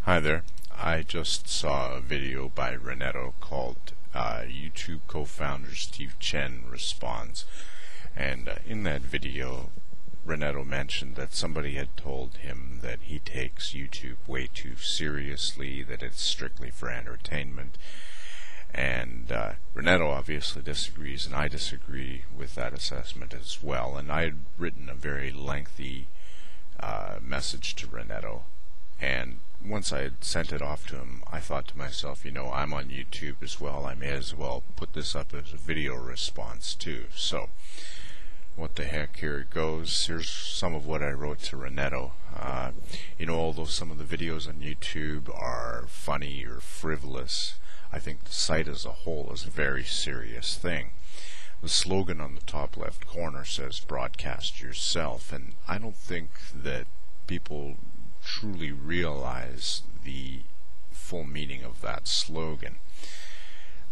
Hi there. I just saw a video by Renetto called YouTube co-founder Steve Chen Responds, and in that video Renetto mentioned that somebody had told him that he takes YouTube way too seriously, that it's strictly for entertainment, and Renetto obviously disagrees, and I disagree with that assessment as well. And I had written a very lengthy message to Renetto, and once I had sent it off to him, I thought to myself, I'm on YouTube as well, I may as well put this up as a video response too. So what the heck, here it goes. Here's some of what I wrote to Renetto. Although some of the videos on YouTube are funny or frivolous, I think the site as a whole is a very serious thing. The slogan on the top left corner says broadcast yourself, and I don't think that people truly realize the full meaning of that slogan.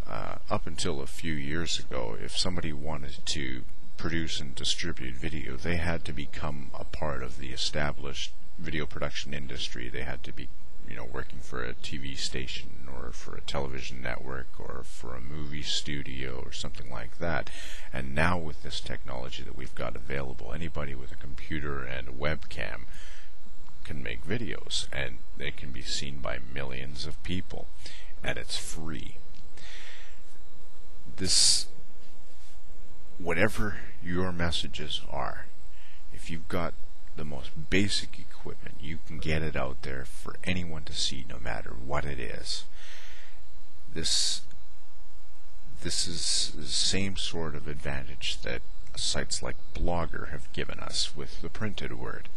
Up until a few years ago, if somebody wanted to produce and distribute video, they had to become a part of the established video production industry. They had to be working for a TV station or for a television network or for a movie studio or something like that. And now with this technology that we've got available, anybody with a computer and a webcam can make videos, and they can be seen by millions of people, and it's free. Whatever your messages are, if you've got the most basic equipment, you can get it out there for anyone to see, no matter what it is. This is the same sort of advantage that sites like Blogger have given us with the printed word.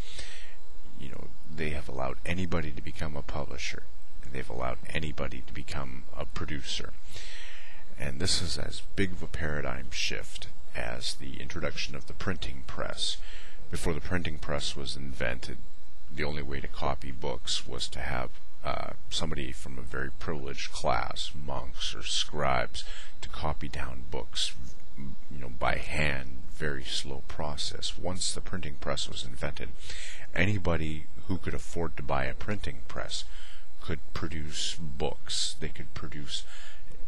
They have allowed anybody to become a publisher, and they've allowed anybody to become a producer. And this is as big of a paradigm shift as the introduction of the printing press. Before the printing press was invented, the only way to copy books was to have somebody from a very privileged class, monks or scribes, to copy down books, by hand, very slow process. Once the printing press was invented, anybody who could afford to buy a printing press could produce books. They could produce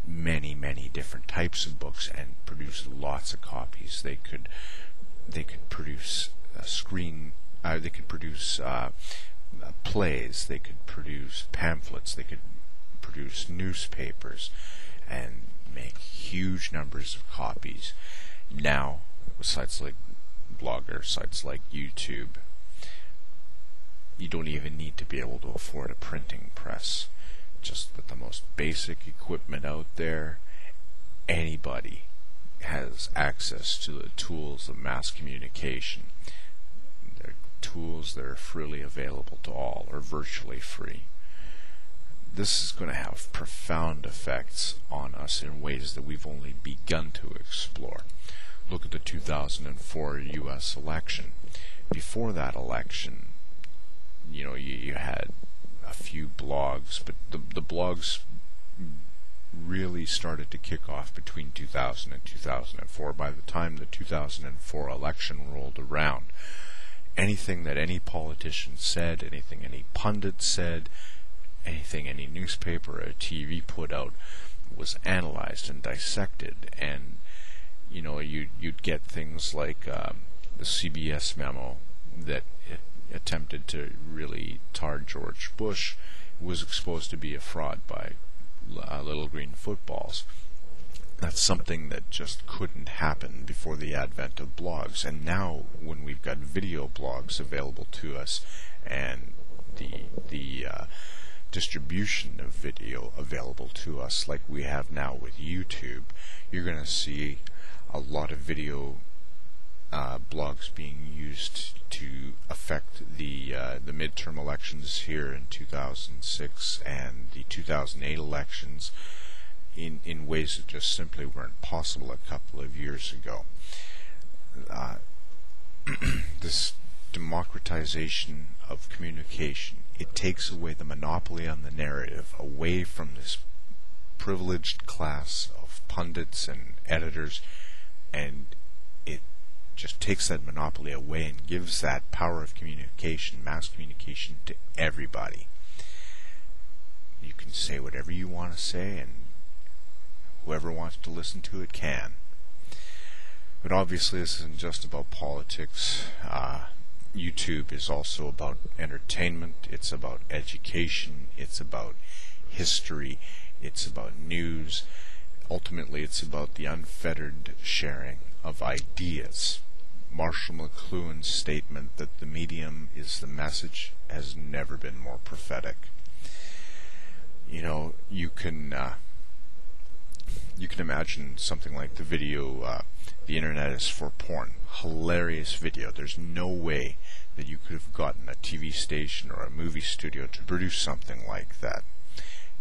many, many different types of books and produce lots of copies. They could produce they could produce plays, they could produce pamphlets, they could produce newspapers and make huge numbers of copies. Now, with sites like Blogger, sites like YouTube, you don't even need to be able to afford a printing press. Just with the most basic equipment out there, anybody has access to the tools of mass communication. They're tools that are freely available to all, or virtually free. This is going to have profound effects on us in ways that we've only begun to explore. Look at the 2004 U.S. election. Before that election, you had a few blogs, but the blogs really started to kick off between 2000 and 2004. By the time the 2004 election rolled around, anything that any politician said, anything any pundit said, anything any newspaper or TV put out was analyzed and dissected, and you'd get things like the CBS memo that attempted to really tar George Bush, was exposed to be a fraud by little green footballs. That's something that just couldn't happen before the advent of blogs. And now, when we've got video blogs available to us and the distribution of video available to us like we have now with YouTube, you're going to see a lot of video blogs being used to affect the midterm elections here in 2006 and the 2008 elections in ways that just simply weren't possible a couple of years ago. This democratization of communication, it takes away the monopoly on the narrative, away from this privileged class of pundits and editors, and it just takes that monopoly away and gives that power of communication, mass communication, to everybody. You can say whatever you want to say, and whoever wants to listen to it can. But obviously this isn't just about politics. YouTube is also about entertainment, it's about education, it's about history, it's about news. Ultimately, it's about the unfettered sharing of ideas. Marshall McLuhan's statement that the medium is the message has never been more prophetic. You know, you can imagine something like the video, the internet is for porn. Hilarious video. There's no way that you could have gotten a TV station or a movie studio to produce something like that.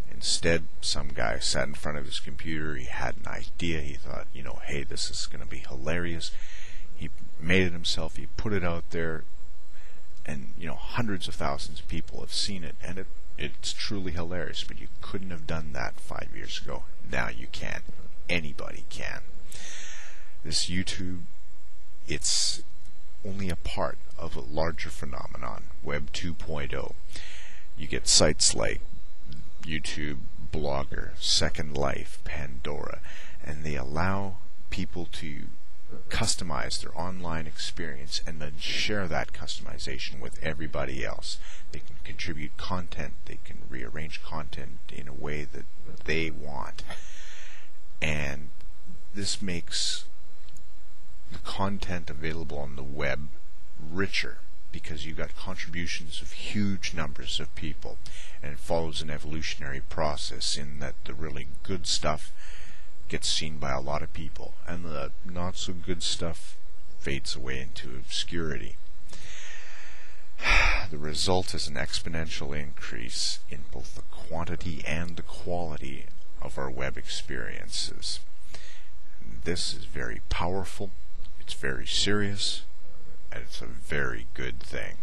Instead, some guy sat in front of his computer, he had an idea, he thought, you know, hey, this is going to be hilarious. He made it himself, he put it out there, and, you know, hundreds of thousands of people have seen it, and it's truly hilarious, but you couldn't have done that 5 years ago. Now you can. Anybody can. This YouTube, it's only a part of a larger phenomenon, Web 2.0. You get sites like YouTube, Blogger, Second Life, Pandora, and they allow people to customize their online experience and then share that customization with everybody else. They can contribute content, they can rearrange content in a way that they want, and this makes the content available on the web richer, because you've got contributions of huge numbers of people, and it follows an evolutionary process in that the really good stuff gets seen by a lot of people, and the not so good stuff fades away into obscurity. The result is an exponential increase in both the quantity and the quality of our web experiences. This is very powerful, it's very serious, and it's a very good thing.